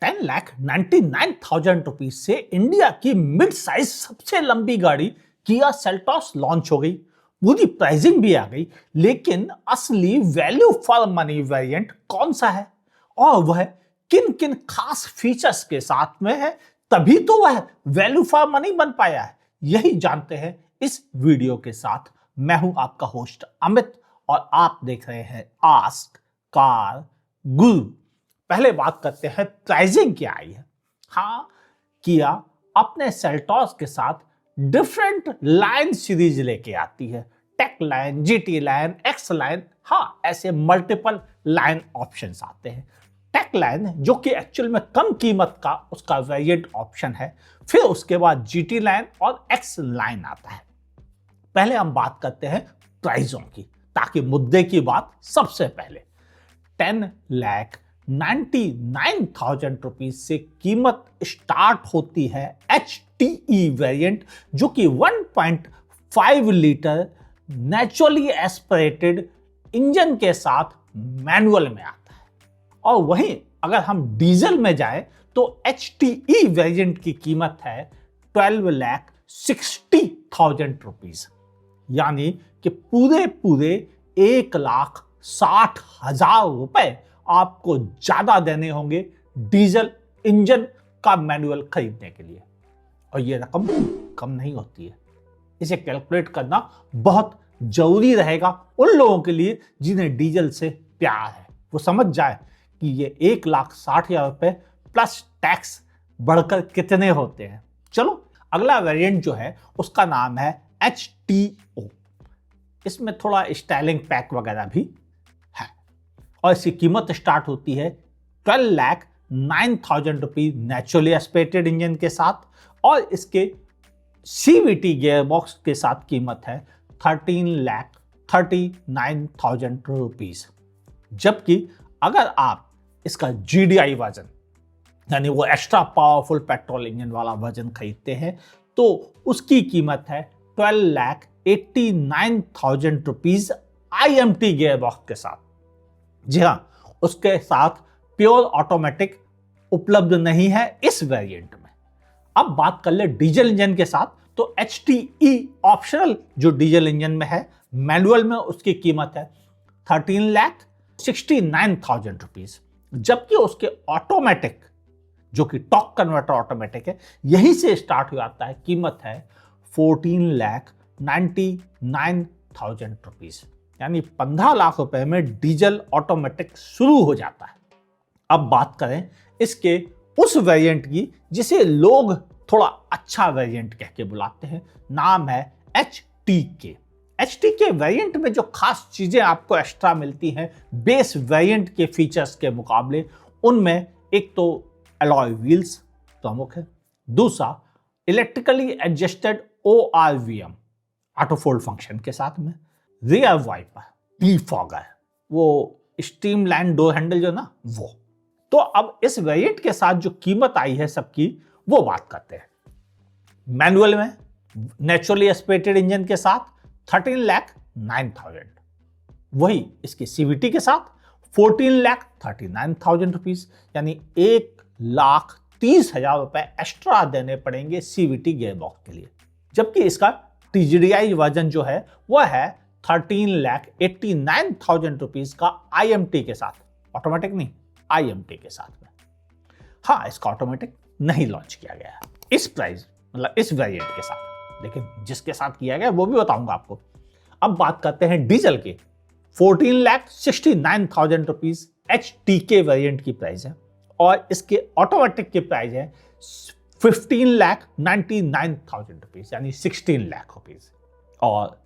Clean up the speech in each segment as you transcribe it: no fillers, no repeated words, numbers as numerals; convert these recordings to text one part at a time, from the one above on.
10,99,000 rupees से India की mid size सबसे लंबी गाड़ी किया सेल्टॉस लॉन्च हो गई। पूरी प्राइसिंग भी आ गई, लेकिन असली वैल्यू फॉर मनी वेरिएंट कौन सा है और वह किन किन खास फीचर्स के साथ में है, तभी तो वह वैल्यू फॉर मनी बन पाया है। यही जानते हैं इस वीडियो के साथ। मैं हूं आपका होस्ट अमित और आप देख रहे हैं आस्क कार गुरु। पहले बात करते हैं प्राइसिंग क्या आई है। हाँ, किया अपने सेल्टॉस के साथ डिफरेंट लाइन सीरीज लेके आती है। Tech line, GT line, X line, हाँ ऐसे मल्टीपल लाइन ऑप्शंस आते हैं। टेक लाइन जो कि एक्चुअल में कम कीमत का उसका वेरिएंट ऑप्शन है, फिर उसके बाद जीटी लाइन और एक्स लाइन आता है। पहले हम बात करते हैं प्राइसों की, ताकि मुद्दे की बात सबसे पहले। 10,99,000 रुपीज से कीमत स्टार्ट होती है HTE वेरिएंट, जो कि 1.5 लीटर नेचुरली एस्पिरेटेड इंजन के साथ मैनुअल में आता है। और वहीं अगर हम डीजल में जाएं तो HTE वेरिएंट की कीमत है 12,60,000 रुपीज, यानी कि पूरे 1,60,000 रुपए आपको ज्यादा देने होंगे डीजल इंजन का मैनुअल खरीदने के लिए। और ये रकम कम नहीं होती है। इसे कैलकुलेट करना बहुत जरूरी रहेगा उन लोगों के लिए जिन्हें डीजल से प्यार है। वो समझ जाए कि ये 1,60,000 रुपए प्लस टैक्स बढ़कर कितने होते हैं। चलो, अगला वेरिएंट जो है उसका नाम है HTO। इसमें थोड़ा स्टाइलिंग पैक वगैरह भी है और इसकी कीमत स्टार्ट होती है 12,09,000 रुपीज नेचुरली एस्पिरेटेड इंजन के साथ, और इसके CVT गियरबॉक्स के साथ कीमत है 13,39,000 रुपीज। जबकि अगर आप इसका GDI वर्जन, यानी वो एक्स्ट्रा पावरफुल पेट्रोल इंजन वाला वर्जन खरीदते हैं, तो उसकी कीमत है 12,89,000 रुपीज IMT गियरबॉक्स के साथ। जी हाँ, उसके साथ प्योर ऑटोमेटिक उपलब्ध नहीं है इस वेरिएंट में। अब बात कर ले डीजल इंजन के साथ, तो HTE ऑप्शनल जो डीजल इंजन में है मैनुअल में, उसकी कीमत है 13,69,000 रुपीज। जबकि उसके ऑटोमेटिक जो कि टॉर्क कन्वर्टर ऑटोमेटिक है, यहीं से स्टार्ट हो जाता है, कीमत है 14,99,000 रुपीज, यानी 15 लाख रुपए में डीजल ऑटोमेटिक शुरू हो जाता है। अब बात करें इसके उस वेरिएंट की जिसे लोग थोड़ा अच्छा वेरिएंट कह के बुलाते हैं, नाम है HTK। HTK वेरिएंट में जो खास चीजें आपको एक्स्ट्रा मिलती हैं बेस वेरिएंट के फीचर्स के मुकाबले, उनमें एक तो अलॉय व्हील्स प्रमुख है, दूसरा electrically adjusted ORVM auto fold function के साथ में, रियर वाइपर, डिफॉगर, वो स्ट्रीमलाइन डोर हैंडल जो ना वो। तो अब इस वेरिएंट के साथ जो कीमत आई है सबकी, वो बात करते हैं। मैनुअल में नेचुरली एस्पिरेटेड इंजन के साथ 13,09,000, वही इसके CVT के साथ 14,39,000 रुपीज, यानी 1,30,000 रुपए एक्स्ट्रा देने पड़ेंगे CVT गियरबॉक्स के लिए। जबकि इसका TGDI वर्जन जो है वह है 13,89,000 रुपीज का IMT के साथ, ऑटोमेटिक नहीं, IMT के साथ में। हाँ, इसका ऑटोमेटिक नहीं लॉन्च किया गया है इस प्राइस, मतलब इस वेरिएंट के साथ, लेकिन जिसके साथ किया गया वो भी बताऊंगा आपको। अब बात करते हैं डीजल के। 14,69,000 रुपीज HTK वेरिएंट की प्राइस है, और इसके ऑटोमेटिक की प्राइस है 15,99,000 रुपीज, यानी 16 लाख रुपीज। और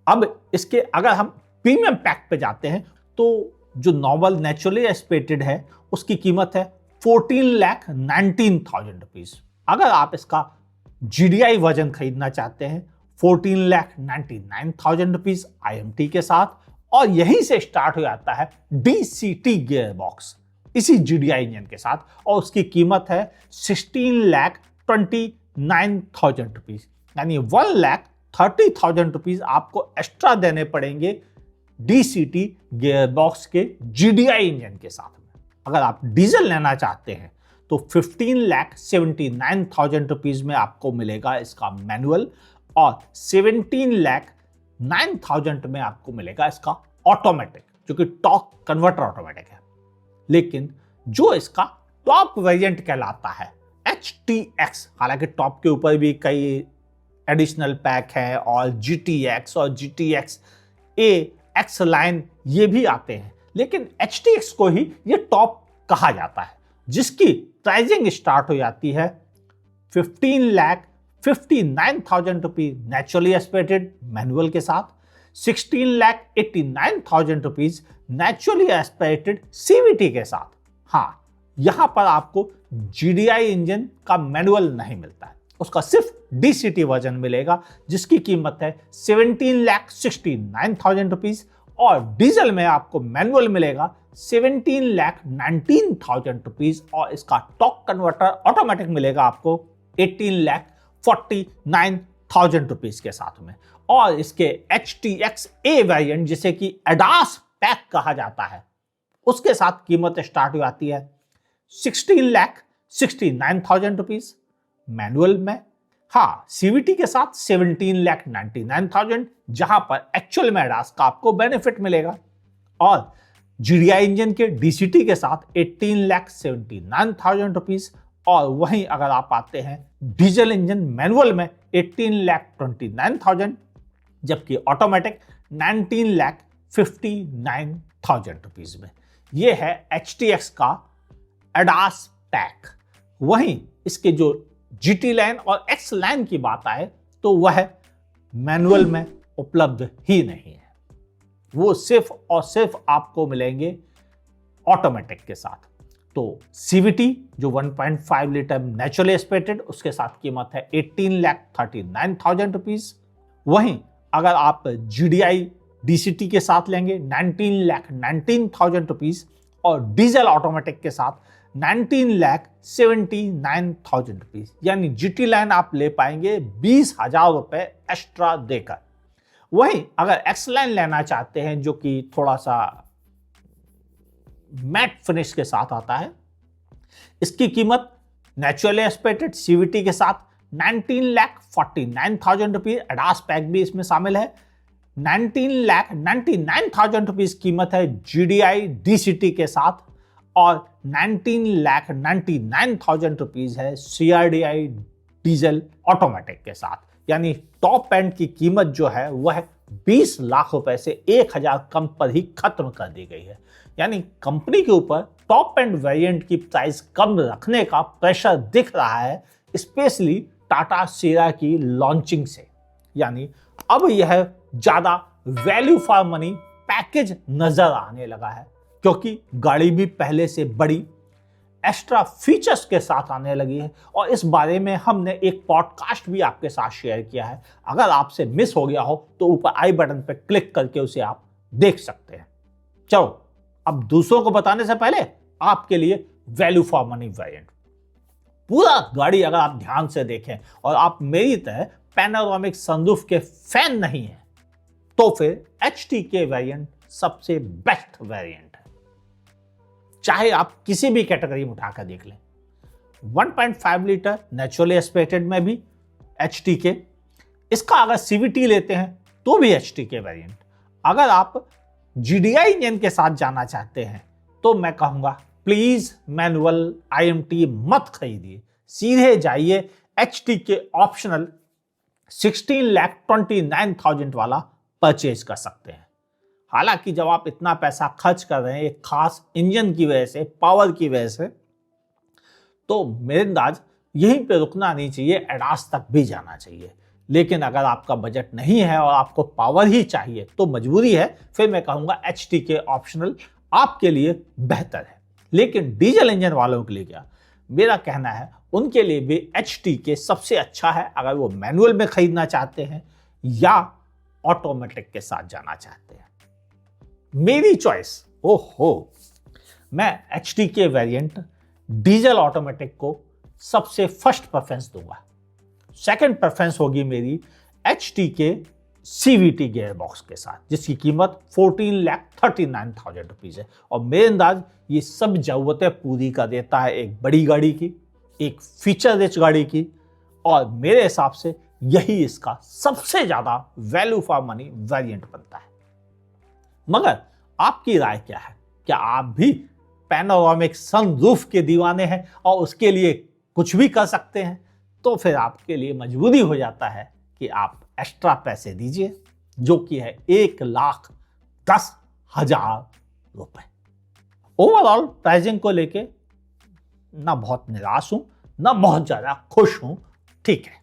अब इसके अगर हम प्रीमियम पैक पे जाते हैं, तो जो नॉर्मल नेचुरली एस्पिरेटेड है उसकी कीमत है 14,19,000 रुपीज। अगर आप इसका GDI वर्जन खरीदना चाहते हैं, 14,99,000 रुपीज IMT के साथ, और यहीं से स्टार्ट हो जाता है DCT गियरबॉक्स इसी GDI इंजन के साथ, और उसकी कीमत है 16,29,000 रुपीज, यानी 1,30,000 रुपीज आपको एक्स्ट्रा देने पड़ेंगे DCT गियरबॉक्स के GDI इंजन के साथ में। अगर आप डीजल लेना चाहते हैं तो 15,79,000 रुपीज में आपको मिलेगा इसका मैनुअल और 17,09,000 में आपको मिलेगा इसका ऑटोमेटिक, जो कि टॉर्क कन्वर्टर ऑटोमेटिक है। लेकिन जो इसका टॉप वेरिएंट कहलाता है HTX, हालांकि टॉप के ऊपर भी कई एडिशनल पैक है और GTX और GTX A X लाइन ये भी आते हैं, लेकिन HTX को ही ये टॉप कहा जाता है, जिसकी प्राइसिंग स्टार्ट हो जाती है 15,59,000 रुपीज नेचुरली एस्पिरेटेड मैनुअल के साथ, 16,89,000 रुपीज नेचुरली एस्पिरेटेड CVT के साथ। हाँ, यहां पर आपको GDI इंजन का मैनुअल नहीं मिलता है, उसका सिर्फ DCT वर्जन मिलेगा, जिसकी कीमत है 17,69,000 रुपीज और डीजल में आपको मैनुअल मिलेगा 17,19,000 रुपीज और इसका टॉर्क कन्वर्टर ऑटोमेटिक मिलेगा आपको 18,49,000 रुपीज के साथ में। और इसके HTX A वेरिएंट, जिसे कि ADAS पैक कहा जाता है, उसके साथ कीमत स्टार्ट हो जाती है 16,69,000 रुपीज मैनुअल में। हाँ, CVT के साथ 17,99,000, जहां पर एक्चुअल में ADAS का आपको बेनिफिट मिलेगा, और GDI इंजन के DCT के साथ 18,79,000 रुपीज, और वहीं अगर आप आते हैं डीजल इंजन मैनुअल में 18,29,000, जबकि ऑटोमेटिक 19,59,000 रुपीज में। यह है HTX का ADAS पैक। वहीं इसके जो GT लाइन और X लाइन की बात आए तो वह मैनुअल में उपलब्ध ही नहीं है, वो सिर्फ और सिर्फ आपको मिलेंगे ऑटोमेटिक के साथ। तो CVT जो 1.5 लीटर नेचुरली एस्पिरेटेड, उसके साथ कीमत है 18,39,000 रुपीज। वहीं अगर आप GDI DCT के साथ लेंगे 19,19,000 रुपीज और डीजल ऑटोमेटिक के साथ 19,79,000 रुपीज, यानी GT लाइन आप ले पाएंगे 20,000 रुपए एक्स्ट्रा देकर। वहीं अगर X लाइन लेना चाहते हैं, जो कि थोड़ा सा मैट फिनिश के साथ आता है, इसकी कीमत नेचुरली एस्पिरेटेड CVT के साथ 19,49,000 रुपीज, ADAS पैक भी इसमें शामिल है। 19,99,000 रुपीज कीमत है GDI DCT के साथ, और 19,99,000 रुपीज है CRDI डीजल ऑटोमेटिक के साथ। यानी टॉप एंड की कीमत जो है वह 20 लाख रुपए से 1,000 कम पर ही खत्म कर दी गई है। यानी कंपनी के ऊपर टॉप एंड वेरिएंट की प्राइस कम रखने का प्रेशर दिख रहा है, स्पेशली टाटा सियरा की लॉन्चिंग से। यानी अब यह ज्यादा वैल्यू फॉर मनी पैकेज नजर आने लगा है, क्योंकि गाड़ी भी पहले से बड़ी एक्स्ट्रा फीचर्स के साथ आने लगी है। और इस बारे में हमने एक पॉडकास्ट भी आपके साथ शेयर किया है, अगर आपसे मिस हो गया हो तो ऊपर आई बटन पर क्लिक करके उसे आप देख सकते हैं। चलो, अब दूसरों को बताने से पहले आपके लिए वैल्यू फॉर मनी वेरिएंट। पूरा गाड़ी अगर आप ध्यान से देखें और आप मेरी तरह पैनोरामिक सनरूफ के फैन नहीं हैं, तो फिर HTK वेरिएंट सबसे बेस्ट वेरिएंट है। चाहे आप किसी भी कैटेगरी में उठाकर देख लें, 1.5 लीटर नेचुरली एस्पिरेटेड में भी HTK, इसका अगर CVT लेते हैं तो भी HTK वेरिएंट। अगर आप GDI इंजन के साथ जाना चाहते हैं तो मैं कहूंगा प्लीज मैनुअल IMT मत खरीदिए, सीधे जाइए HTK ऑप्शनल 16,29,000 वाला परचेज कर सकते हैं। हालांकि जब आप इतना पैसा खर्च कर रहे हैं एक खास इंजन की वजह से, पावर की वजह से, तो मेरे अंदाज यहीं पे रुकना नहीं चाहिए, ADAS तक भी जाना चाहिए। लेकिन अगर आपका बजट नहीं है और आपको पावर ही चाहिए तो मजबूरी है, फिर मैं कहूंगा HTK ऑप्शनल आपके लिए बेहतर है। लेकिन डीजल इंजन वालों के लिए क्या, मेरा कहना है उनके लिए भी HTK सबसे अच्छा है, अगर वो मैनुअल में खरीदना चाहते हैं या ऑटोमेटिक के साथ जाना चाहते हैं। मेरी चॉइस, ओहो, मैं HTK वेरिएंट डीजल ऑटोमेटिक को सबसे फर्स्ट प्रेफरेंस दूंगा। सेकंड प्रेफरेंस होगी मेरी HTK CVT गियर बॉक्स के साथ, जिसकी कीमत 14,39,000 रुपीज है। और मेरे अंदाज ये सब जरूरतें पूरी कर देता है एक बड़ी गाड़ी की, एक फीचर रिच गाड़ी की, और मेरे हिसाब से यही इसका सबसे ज्यादा वैल्यू फॉर मनी वेरिएंट बनता है। मगर आपकी राय क्या है? क्या आप भी पैनोरामिक सनरूफ के दीवाने हैं और उसके लिए कुछ भी कर सकते हैं? तो फिर आपके लिए मजबूरी हो जाता है कि आप एक्स्ट्रा पैसे दीजिए, जो कि है 1,10,000 रुपए। ओवरऑल प्राइसिंग को लेके ना बहुत निराश हूं, ना बहुत ज्यादा खुश हूं। ठीक है,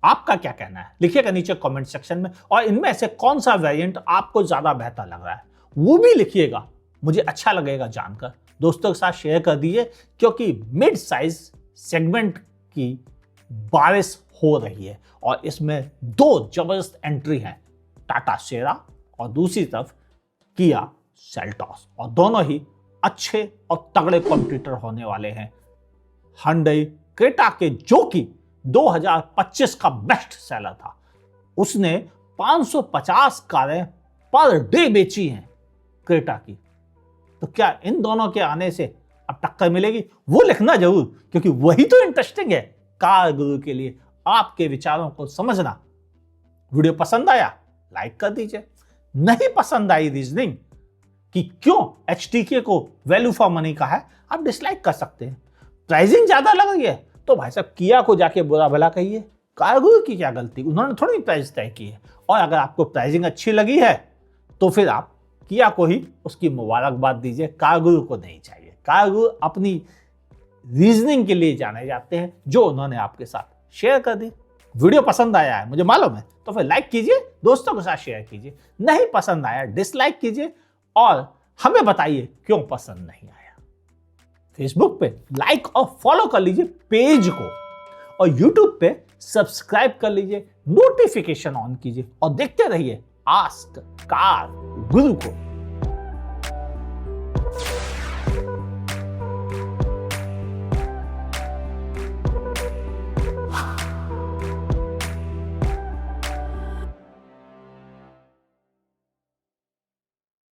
आपका क्या कहना है लिखिएगा नीचे कमेंट सेक्शन में, और इनमें से कौन सा वेरिएंट आपको ज्यादा बेहतर लग रहा है वो भी लिखिएगा, मुझे अच्छा लगेगा जानकर। दोस्तों के साथ शेयर कर दीजिए, क्योंकि मिड साइज सेगमेंट की बारिश हो रही है और इसमें दो जबरदस्त एंट्री हैं, टाटा सेरा और दूसरी तरफ किया सेल्टॉस, और दोनों ही अच्छे और तगड़े कंपटीटर होने वाले हैं Hyundai क्रेटा के, जो कि 2025 का बेस्ट सेलर था। उसने 550 कारें पर डे बेची हैं क्रेटा की। तो क्या इन दोनों के आने से अब टक्कर मिलेगी? वो लिखना जरूर, क्योंकि वही तो इंटरेस्टिंग है कार गुरु के लिए आपके विचारों को समझना। वीडियो पसंद आया लाइक कर दीजिए, नहीं पसंद आई रीजनिंग कि क्यों HTK को वैल्यू फॉर मनी का है, आप डिसलाइक कर सकते हैं। प्राइसिंग ज्यादा लग रही है तो भाई साहब किया को जाके बुरा भला कहिए, कार गुरु की क्या गलती, उन्होंने थोड़ी प्राइस तय की है। और अगर आपको प्राइसिंग अच्छी लगी है तो फिर आप किया को ही उसकी मुबारकबाद दीजिए, कार गुरु को नहीं चाहिए। कार गुरु अपनी रीजनिंग के लिए जाने जाते हैं, जो उन्होंने आपके साथ शेयर कर दी। वीडियो पसंद आया है मुझे मालूम है, तो फिर लाइक कीजिए, दोस्तों के साथ शेयर कीजिए। नहीं पसंद आया डिसलाइक कीजिए और हमें बताइए क्यों पसंद नहीं आया। फेसबुक पे लाइक और फॉलो कर लीजिए पेज को, और यूट्यूब पे सब्सक्राइब कर लीजिए, नोटिफिकेशन ऑन कीजिए और देखते रहिए आस्क कार गुरु को।